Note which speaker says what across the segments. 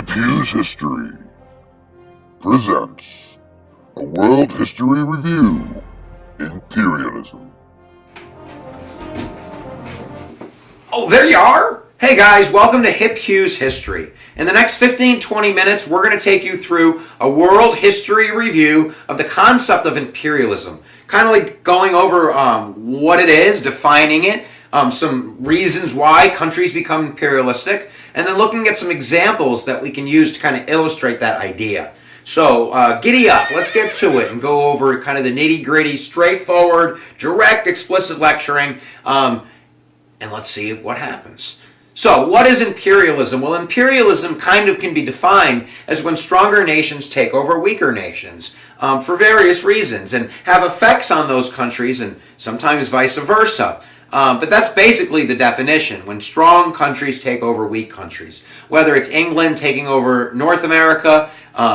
Speaker 1: Hiphu's History presents a World History Review, Imperialism.
Speaker 2: Oh, there you are! Hey guys, welcome to Hiphu's History. In the next 15-20 minutes, we're going to take you through a world history review of the concept of imperialism. Kind of like going over what it is, defining it, some reasons why countries become imperialistic, and then looking at some examples that we can use to kind of illustrate that idea. So giddy up, let's get to it and go over kind of the nitty-gritty, straightforward, direct, explicit lecturing, and let's see what happens. So, what is imperialism? Well, imperialism kind of can be defined as when stronger nations take over weaker nations for various reasons and have effects on those countries and sometimes vice versa. But that's basically the definition, when strong countries take over weak countries. Whether it's England taking over North America,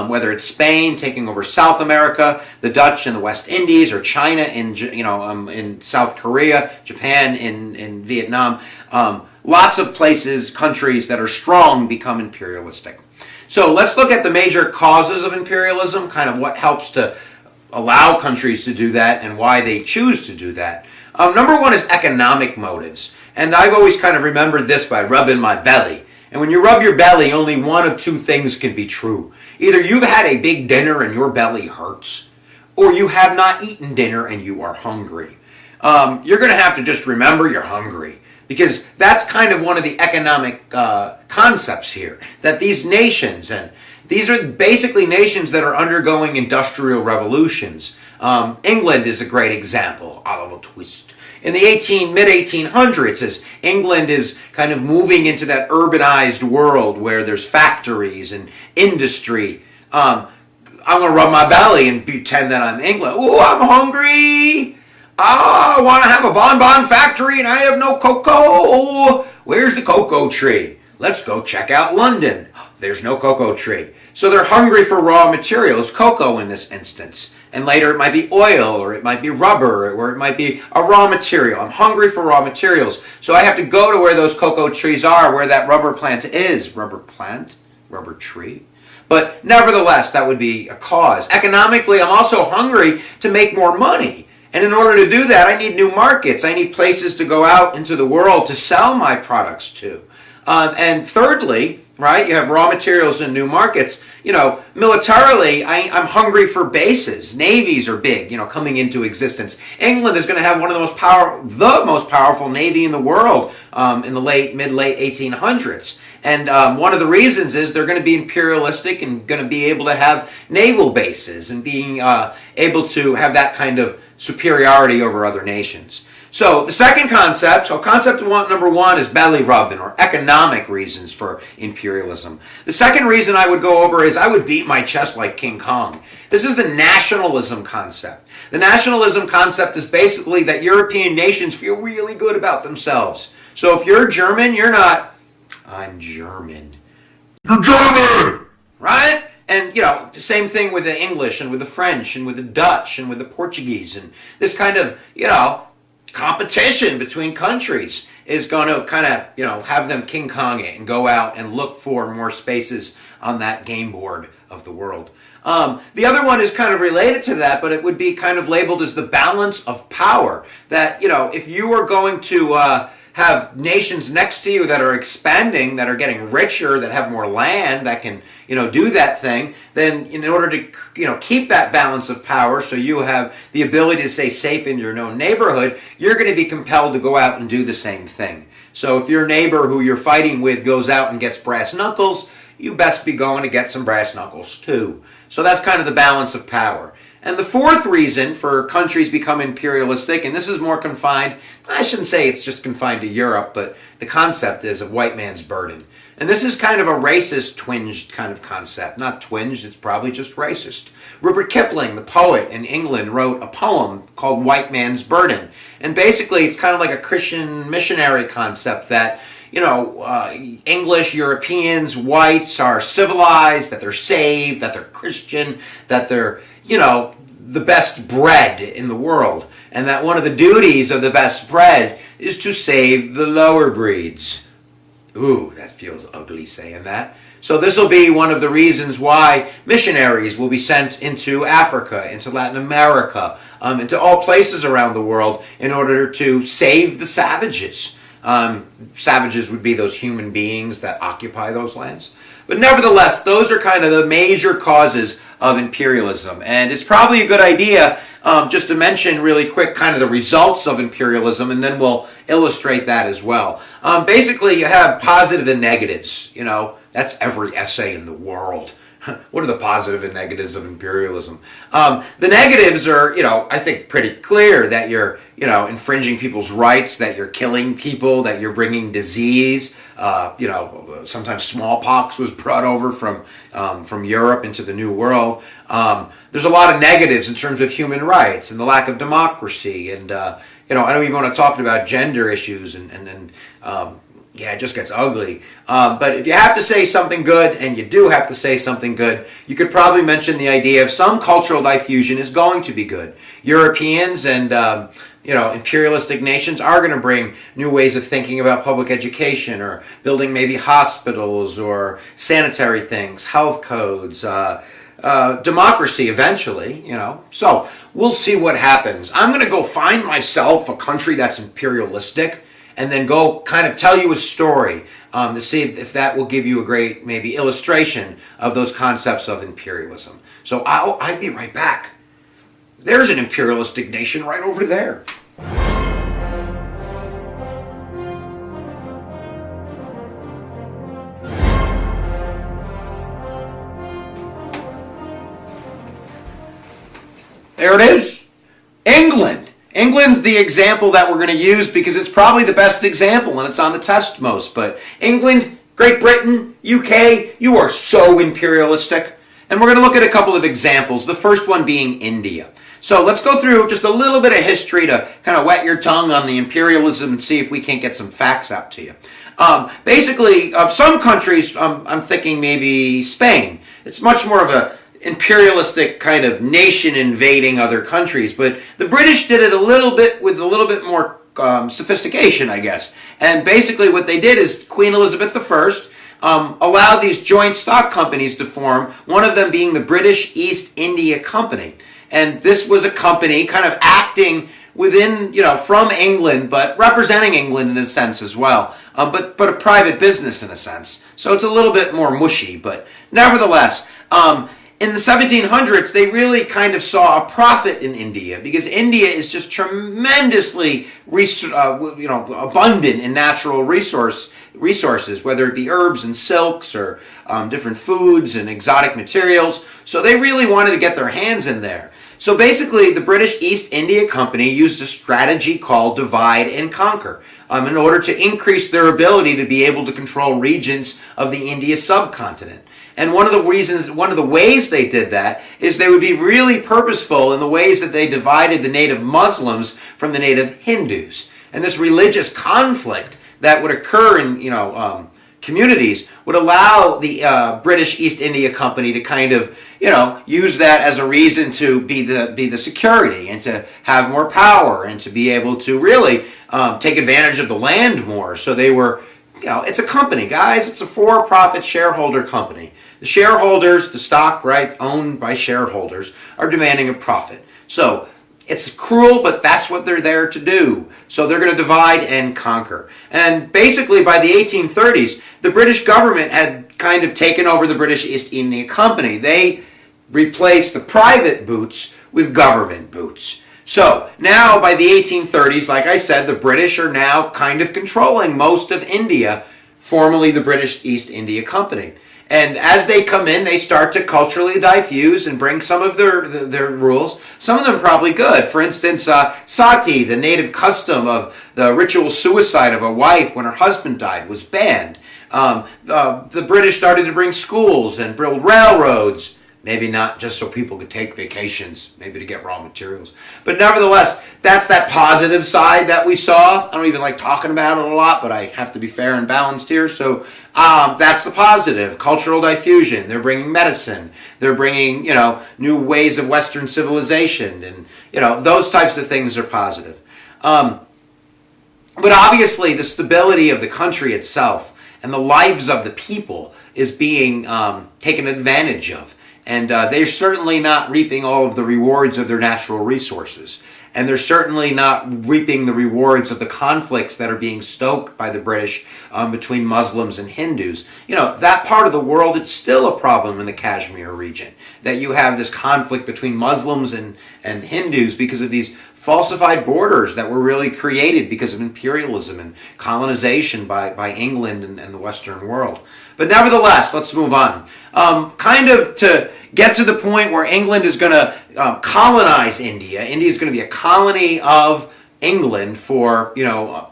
Speaker 2: whether it's Spain taking over South America, the Dutch in the West Indies, or China in South Korea, Japan in Vietnam. Lots of places, countries that are strong become imperialistic. So let's look at the major causes of imperialism, kind of what helps to allow countries to do that and why they choose to do that. Number one is economic motives. And I've always kind of remembered this by rubbing my belly. And when you rub your belly, only one of two things can be true. Either you've had a big dinner and your belly hurts, or you have not eaten dinner and you are hungry. You're going to have to just remember you're hungry. Because that's kind of one of the economic concepts here. That these nations, and these are basically nations that are undergoing industrial revolutions. England is a great example, Oliver Twist. In the mid-1800s, as England is kind of moving into that urbanized world where there's factories and industry, I'm going to rub my belly and pretend that I'm England. Ooh, I'm hungry! I want to have a bonbon factory and I have no cocoa. Where's the cocoa tree? Let's go check out London. There's no cocoa tree. So they're hungry for raw materials, cocoa in this instance. And later it might be oil, or it might be rubber, or it might be a raw material. I'm hungry for raw materials. So I have to go to where those cocoa trees are, where that rubber plant is. Rubber plant? Rubber tree? But nevertheless, that would be a cause. Economically, I'm also hungry to make more money. And in order to do that, I need new markets. I need places to go out into the world to sell my products to. And thirdly, right, you have raw materials and new markets. Militarily, I'm hungry for bases. Navies are big, coming into existence. England is going to have one of the most powerful navy in the world in the mid-late 1800s. And one of the reasons is they're going to be imperialistic and going to be able to have naval bases and being able to have that kind of superiority over other nations. So the second concept, number one is belly rubbing, or economic reasons for imperialism. The second reason I would go over is I would beat my chest like King Kong. This is the nationalism concept. The nationalism concept is basically that European nations feel really good about themselves. So if you're German, you're not, I'm German.
Speaker 1: You're German!
Speaker 2: Right? And, the same thing with the English and with the French and with the Dutch and with the Portuguese. And this kind of, competition between countries is going to kind of, have them King Kong it and go out and look for more spaces on that game board of the world. The other one is kind of related to that, but it would be kind of labeled as the balance of power. That, if you are going to have nations next to you that are expanding, that are getting richer, that have more land, that can, do that thing, then in order to, keep that balance of power so you have the ability to stay safe in your own neighborhood, you're going to be compelled to go out and do the same thing. So if your neighbor who you're fighting with goes out and gets brass knuckles, you best be going to get some brass knuckles too. So that's kind of the balance of power. And the fourth reason for countries become imperialistic, and this is more confined, I shouldn't say it's just confined to Europe, but the concept is of white man's burden. And this is kind of a racist twinged kind of concept. Not twinged, it's probably just racist. Rupert Kipling, the poet in England, wrote a poem called White Man's Burden. And basically it's kind of like a Christian missionary concept that, English, Europeans, whites are civilized, that they're saved, that they're Christian, that they're, the best bread in the world. And that one of the duties of the best bread is to save the lower breeds. Ooh, that feels ugly saying that. So this will be one of the reasons why missionaries will be sent into Africa, into Latin America, into all places around the world in order to save the savages. Savages would be those human beings that occupy those lands. But nevertheless, those are kind of the major causes of imperialism. And it's probably a good idea just to mention really quick kind of the results of imperialism, and then we'll illustrate that as well. Basically, you have positive and negatives. You know, that's every essay in the world. What are the positive and negatives of imperialism? The negatives are, I think pretty clear that you're, infringing people's rights, that you're killing people, that you're bringing disease. Sometimes smallpox was brought over from Europe into the New World. There's a lot of negatives in terms of human rights and the lack of democracy. And, I don't even want to talk about gender issues it just gets ugly. But if you have to say something good, and you do have to say something good, you could probably mention the idea of some cultural diffusion is going to be good. Europeans and, imperialistic nations are going to bring new ways of thinking about public education, or building maybe hospitals or sanitary things, health codes, democracy eventually, So we'll see what happens. I'm going to go find myself a country that's imperialistic, and then go kind of tell you a story to see if that will give you a great maybe illustration of those concepts of imperialism. So I'll be right back. There's an imperialistic nation right over there. There it is. England. England's the example that we're going to use because it's probably the best example and it's on the test most. But England, Great Britain, UK, you are so imperialistic. And we're going to look at a couple of examples, the first one being India. So let's go through just a little bit of history to kind of wet your tongue on the imperialism and see if we can't get some facts out to you. Basically, some countries, I'm thinking maybe Spain, it's much more of a imperialistic kind of nation invading other countries, but the British did it with a little bit more sophistication, I guess. And basically what they did is Queen Elizabeth I allowed these joint stock companies to form, one of them being the British East India Company. And this was a company kind of acting within, from England, but representing England in a sense as well, but a private business in a sense. So it's a little bit more mushy, but nevertheless, in the 1700s, they really kind of saw a profit in India because India is just tremendously abundant in natural resources, whether it be herbs and silks or different foods and exotic materials. So they really wanted to get their hands in there. So basically, the British East India Company used a strategy called divide and conquer in order to increase their ability to be able to control regions of the India subcontinent. And one of the ways they did that is they would be really purposeful in the ways that they divided the native Muslims from the native Hindus. And this religious conflict that would occur in, communities would allow the British East India Company to kind of, use that as a reason to be the security and to have more power and to be able to really take advantage of the land more. So they were, it's a company, guys. It's a for-profit shareholder company. The shareholders, the stock, right, owned by shareholders, are demanding a profit. So it's cruel, but that's what they're there to do. So they're going to divide and conquer. And basically, by the 1830s, the British government had kind of taken over the British East India Company. They replaced the private boots with government boots. So now by the 1830s, like I said, the British are now kind of controlling most of India, formerly the British East India Company. And as they come in, they start to culturally diffuse and bring some of their rules. Some of them probably good. For instance, sati, the native custom of the ritual suicide of a wife when her husband died, was banned. The British started to bring schools and build railroads. Maybe not just so people could take vacations, maybe to get raw materials. But nevertheless, that's that positive side that we saw. I don't even like talking about it a lot, but I have to be fair and balanced here. So that's the positive, cultural diffusion. They're bringing medicine. They're bringing, new ways of Western civilization. And, those types of things are positive. But obviously, the stability of the country itself and the lives of the people is being taken advantage of. And they're certainly not reaping all of the rewards of their natural resources. And they're certainly not reaping the rewards of the conflicts that are being stoked by the British between Muslims and Hindus. You know, that part of the world, it's still a problem in the Kashmir region, that you have this conflict between Muslims and Hindus because of these falsified borders that were really created because of imperialism and colonization by England and the Western world. But nevertheless, let's move on. Kind of to get to the point where England is going to colonize India. India is going to be a colony of England for,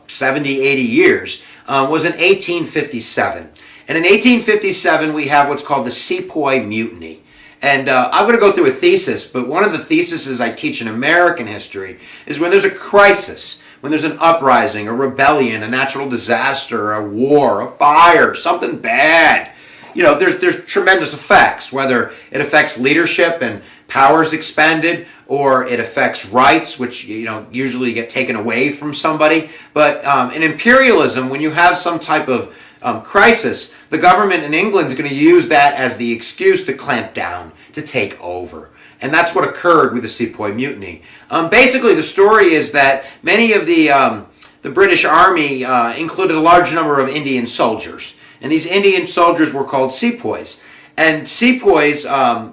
Speaker 2: 70, 80 years, was in 1857. And in 1857, we have what's called the Sepoy Mutiny. And I'm going to go through a thesis, but one of the theses I teach in American history is when there's a crisis, when there's an uprising, a rebellion, a natural disaster, a war, a fire, something bad. There's tremendous effects, whether it affects leadership and powers expanded, or it affects rights, which usually get taken away from somebody. But in imperialism, when you have some type of crisis, the government in England is going to use that as the excuse to clamp down, to take over. And that's what occurred with the Sepoy Mutiny. Basically, the story is that many of the British Army included a large number of Indian soldiers. And these Indian soldiers were called sepoys. And sepoys,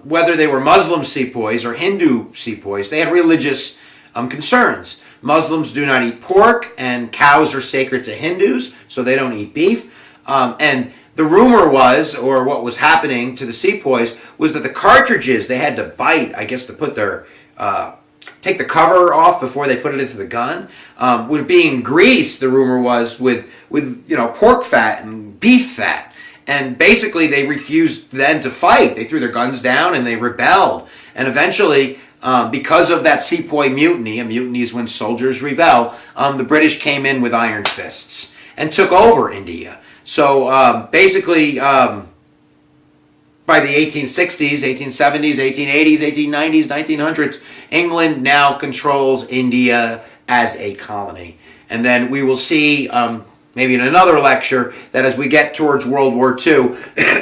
Speaker 2: whether they were Muslim sepoys or Hindu sepoys, they had religious concerns. Muslims do not eat pork, and cows are sacred to Hindus, so they don't eat beef. And the rumor was, or what was happening to the sepoys, was that the cartridges they had to bite, I guess, to put their take the cover off before they put it into the gun, were being greased. The rumor was with pork fat and beef fat, and basically they refused then to fight. They threw their guns down and they rebelled, and eventually, because of that Sepoy Mutiny, a mutiny is when soldiers rebel, the British came in with iron fists and took over India. So basically, by the 1860s, 1870s, 1880s, 1890s, 1900s, England now controls India as a colony. And then we will see, maybe in another lecture, that as we get towards World War II,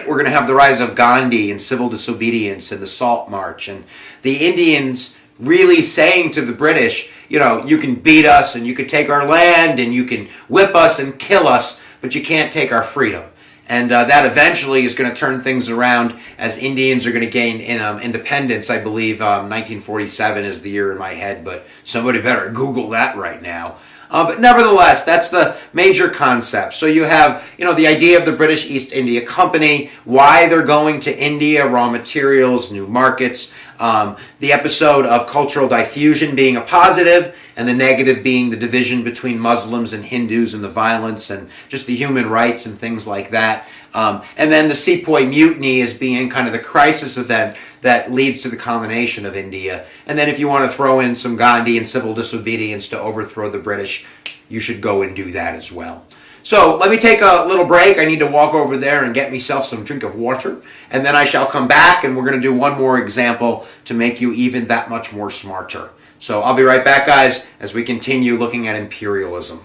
Speaker 2: we're going to have the rise of Gandhi and civil disobedience and the Salt March, and the Indians really saying to the British, you can beat us and you can take our land and you can whip us and kill us, but you can't take our freedom. And that eventually is going to turn things around as Indians are going to gain independence. I believe 1947 is the year in my head, but somebody better Google that right now. But nevertheless, that's the major concept. So you have, the idea of the British East India Company, why they're going to India, raw materials, new markets, the episode of cultural diffusion being a positive, and the negative being the division between Muslims and Hindus and the violence and just the human rights and things like that. And then the Sepoy Mutiny as being kind of the crisis event that leads to the colonization of India. And then if you want to throw in some Gandhi and civil disobedience to overthrow the British, you should go and do that as well. So let me take a little break. I need to walk over there and get myself some drink of water. And then I shall come back and we're going to do one more example to make you even that much more smarter. So I'll be right back, guys, as we continue looking at imperialism.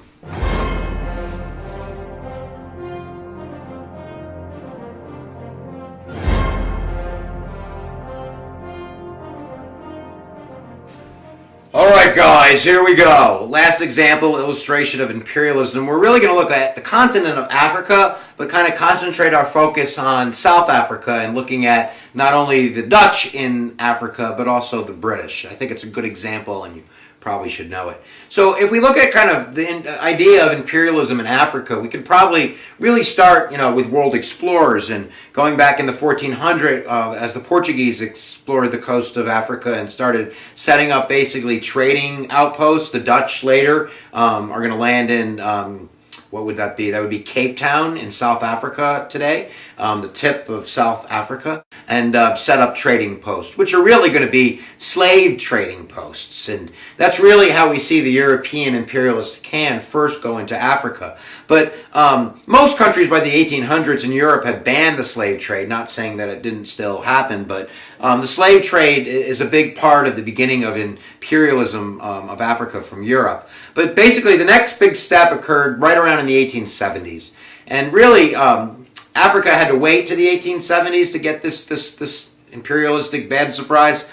Speaker 2: All right, guys, here we go. Last example, illustration of imperialism. We're really going to look at the continent of Africa, but kind of concentrate our focus on South Africa and looking at not only the Dutch in Africa, but also the British. I think it's a good example, and you probably should know it. So if we look at kind of the idea of imperialism in Africa, we could probably really start, with world explorers and going back in the 1400s as the Portuguese explored the coast of Africa and started setting up basically trading outposts. The Dutch later are going to land in what would that be? That would be Cape Town in South Africa today, the tip of South Africa, and set up trading posts, which are really going to be slave trading posts. And that's really how we see the European imperialist can first go into Africa. But most countries by the 1800s in Europe had banned the slave trade, not saying that it didn't still happen, but the slave trade is a big part of the beginning of imperialism of Africa from Europe. But basically the next big step occurred right around in the 1870s. And really, Africa had to wait to the 1870s to get this imperialistic bad surprise,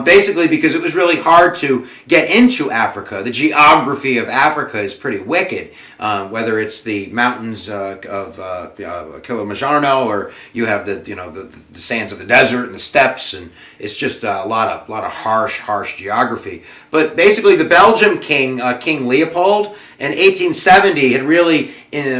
Speaker 2: basically because it was really hard to get into Africa. The geography of Africa is pretty wicked, whether it's the mountains of Kilimanjaro, or you have the sands of the desert and the steppes, and it's just a lot of harsh geography. But basically, the Belgian king, King Leopold, in 1870 had really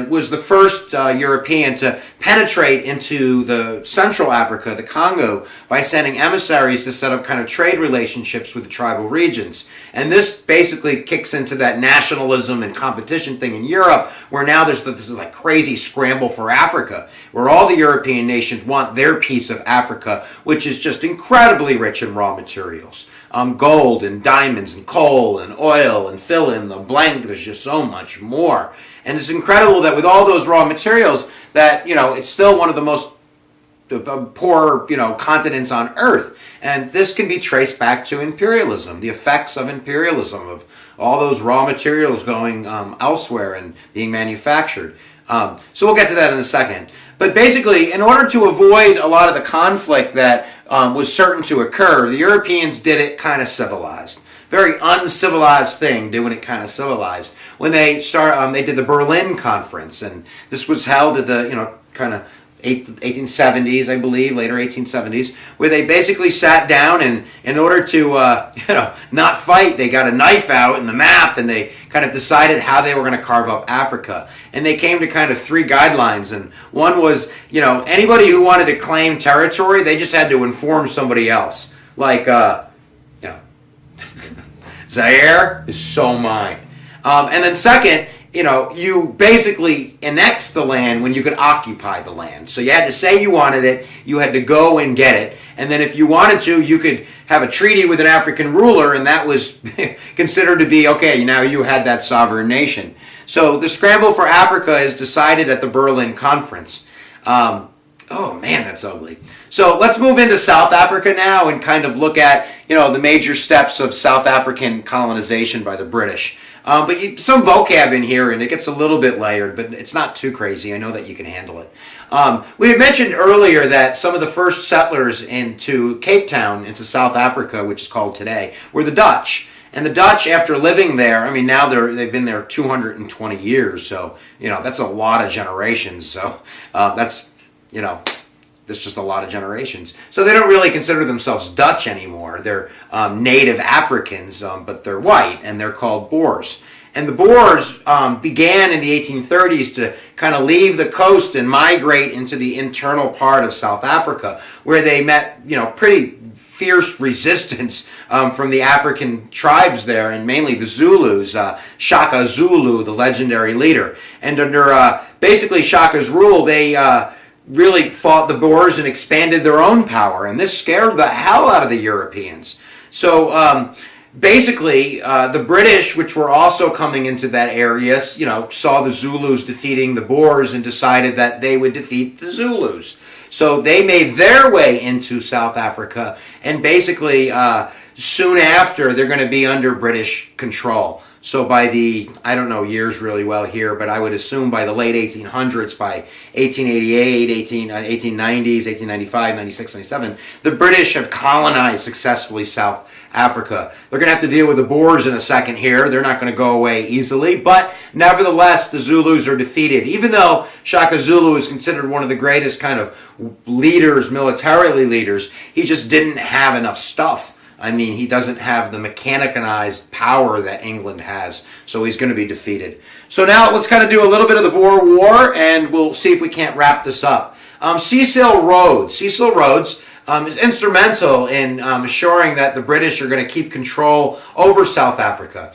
Speaker 2: was the first European to penetrate into the Central Africa, the Congo, by sending emissaries to set up kind of trade relationships with the tribal regions. And this basically kicks into that nationalism and competition thing in Europe, where now there's this like crazy scramble for Africa, where all the European nations want their piece of Africa, which is just incredibly rich in raw materials. Gold and diamonds and coal and oil and fill in the blank. There's just so much more. And it's incredible that with all those raw materials that, it's still one of the most poor, continents on Earth. And this can be traced back to imperialism, the effects of imperialism, of all those raw materials going elsewhere and being manufactured. So we'll get to that in a second. But basically, in order to avoid a lot of the conflict that was certain to occur, the Europeans did it kind of civilized. Very uncivilized thing, doing it kind of civilized. When they they did the Berlin Conference, and this was held at the, kind of 1870s, I believe, later 1870s, where they basically sat down and in order to, not fight, they got a knife out and the map and they kind of decided how they were going to carve up Africa. And they came to kind of three guidelines. And one was, anybody who wanted to claim territory, they just had to inform somebody else. Like, Zaire is so mine. And then second, you basically annexed the land when you could occupy the land. So you had to say you wanted it, you had to go and get it, and then if you wanted to, you could have a treaty with an African ruler, and that was considered to be, okay, now you had that sovereign nation. So the scramble for Africa is decided at the Berlin Conference. Oh man, that's ugly. So let's move into South Africa now and kind of look at, the major steps of South African colonization by the British. But some vocab in here, and it gets a little bit layered, but it's not too crazy. I know that you can handle it. We had mentioned earlier that some of the first settlers into Cape Town, into South Africa, which is called today, were the Dutch. And the Dutch, after living there, now they've been there 220 years, so, that's a lot of generations. So that's just a lot of generations. So they don't really consider themselves Dutch anymore. They're native Africans, but they're white, and they're called Boers. And the Boers began in the 1830s to kind of leave the coast and migrate into the internal part of South Africa, where they met, pretty fierce resistance from the African tribes there, and mainly the Zulus, Shaka Zulu, the legendary leader. And under basically Shaka's rule, they really fought the Boers and expanded their own power, and this scared the hell out of the Europeans. So basically, the British, which were also coming into that area, saw the Zulus defeating the Boers and decided that they would defeat the Zulus. So they made their way into South Africa, and basically soon after they're going to be under British control. So by the, I don't know years really well here, but I would assume by the late 1800s, by 1888, 1890s, 1895, 96, 97, the British have colonized successfully South Africa. They're going to have to deal with the Boers in a second here. They're not going to go away easily, but nevertheless, the Zulus are defeated. Even though Shaka Zulu is considered one of the greatest kind of leaders, militarily leaders, he just didn't have enough stuff. He doesn't have the mechanized power that England has, so he's going to be defeated. So now let's kind of do a little bit of the Boer War, and we'll see if we can't wrap this up. Cecil Rhodes is instrumental in assuring that the British are going to keep control over South Africa.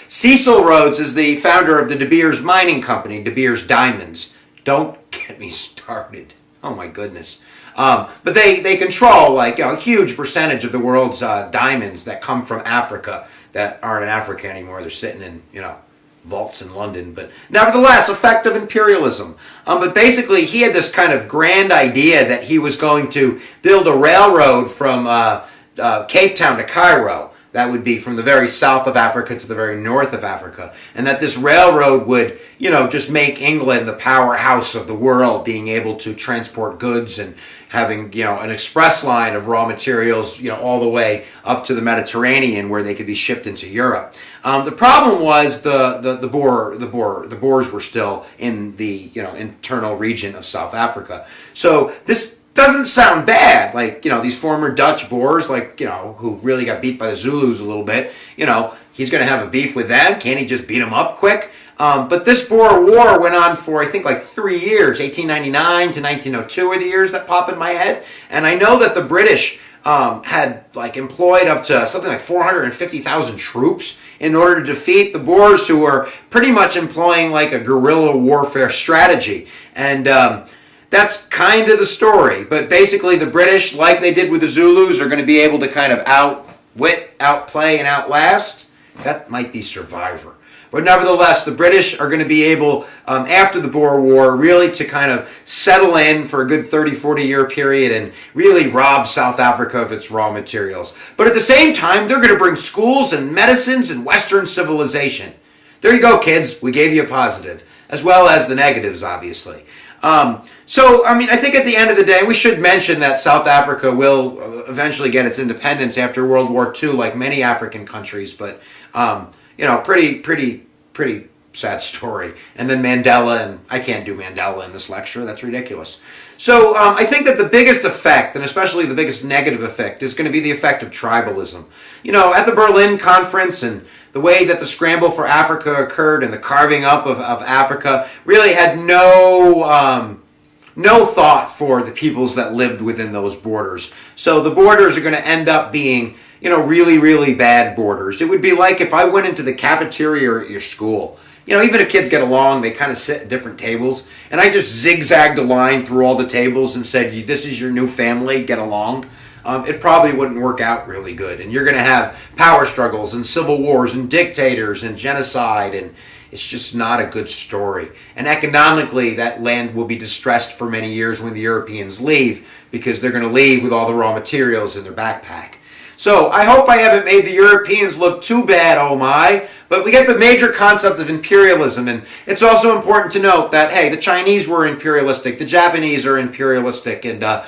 Speaker 2: Cecil Rhodes is the founder of the De Beers Mining Company, De Beers Diamonds. Don't get me started. Oh my goodness. But they control a huge percentage of the world's diamonds that come from Africa that aren't in Africa anymore. They're sitting in, vaults in London. But nevertheless, effective imperialism. But basically, he had this kind of grand idea that he was going to build a railroad from Cape Town to Cairo. that would be from the very south of Africa to the very north of Africa, and that this railroad would, just make England the powerhouse of the world, being able to transport goods and having, an express line of raw materials, all the way up to the Mediterranean where they could be shipped into Europe. The problem was the Boers were still in the, internal region of South Africa. So this doesn't sound bad, like, these former Dutch Boers, like, who really got beat by the Zulus a little bit, he's going to have a beef with them. Can't he just beat them up quick? But this Boer War went on for, I think, like 3 years. 1899 to 1902 are the years that pop in my head. And I know that the British had, like, employed up to something like 450,000 troops in order to defeat the Boers, who were pretty much employing, like, a guerrilla warfare strategy. And that's kind of the story. But basically the British, like they did with the Zulus, are going to be able to kind of outwit, outplay, and outlast. That might be Survivor. But nevertheless, the British are going to be able, after the Boer War, really to kind of settle in for a good 30, 40-year period and really rob South Africa of its raw materials. But at the same time, they're going to bring schools and medicines and Western civilization. There you go, kids. We gave you a positive, as well as the negatives, obviously. I think at the end of the day, we should mention that South Africa will eventually get its independence after World War II, like many African countries, but, pretty sad story. And then Mandela, and I can't do Mandela in this lecture, that's ridiculous. So I think that the biggest effect, and especially the biggest negative effect, is going to be the effect of tribalism. At the Berlin Conference and the way that the scramble for Africa occurred and the carving up of Africa really had no thought for the peoples that lived within those borders. So the borders are going to end up being, really, really bad borders. It would be like if I went into the cafeteria at your school. Even if kids get along, they kind of sit at different tables, and I just zigzagged a line through all the tables and said, this is your new family, get along. It probably wouldn't work out really good. And you're going to have power struggles and civil wars and dictators and genocide, and it's just not a good story. And economically, that land will be distressed for many years when the Europeans leave, because they're going to leave with all the raw materials in their backpack. So I hope I haven't made the Europeans look too bad, oh my, but we get the major concept of imperialism, and it's also important to note that, hey, the Chinese were imperialistic, the Japanese are imperialistic, and, the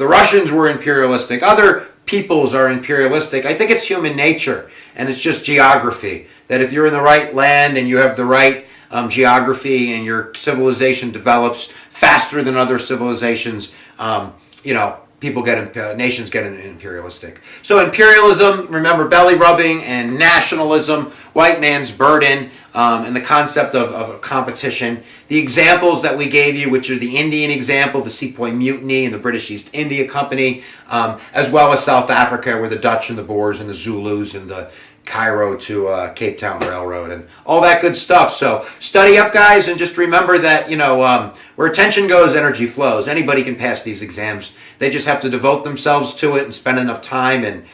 Speaker 2: Russians were imperialistic, other peoples are imperialistic. I think it's human nature, and it's just geography, that if you're in the right land and you have the right geography and your civilization develops faster than other civilizations, nations get imperialistic. So imperialism, remember, belly rubbing and nationalism, white man's burden, and the concept of competition. The examples that we gave you, which are the Indian example, the Sepoy Mutiny and the British East India Company, as well as South Africa, where the Dutch and the Boers and the Zulus and the Cairo to Cape Town Railroad and all that good stuff. So study up, guys, and just remember that, where attention goes, energy flows. Anybody can pass these exams. They just have to devote themselves to it and spend enough time, and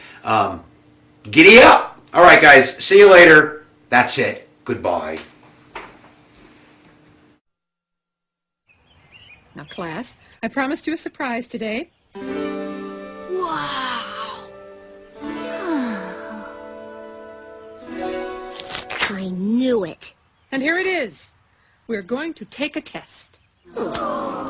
Speaker 2: giddy up. All right, guys, see you later. That's it. Goodbye.
Speaker 3: Now, class, I promised you a surprise today.
Speaker 4: Wow! I knew it.
Speaker 3: And here it is. We're going to take a test.
Speaker 4: Oh.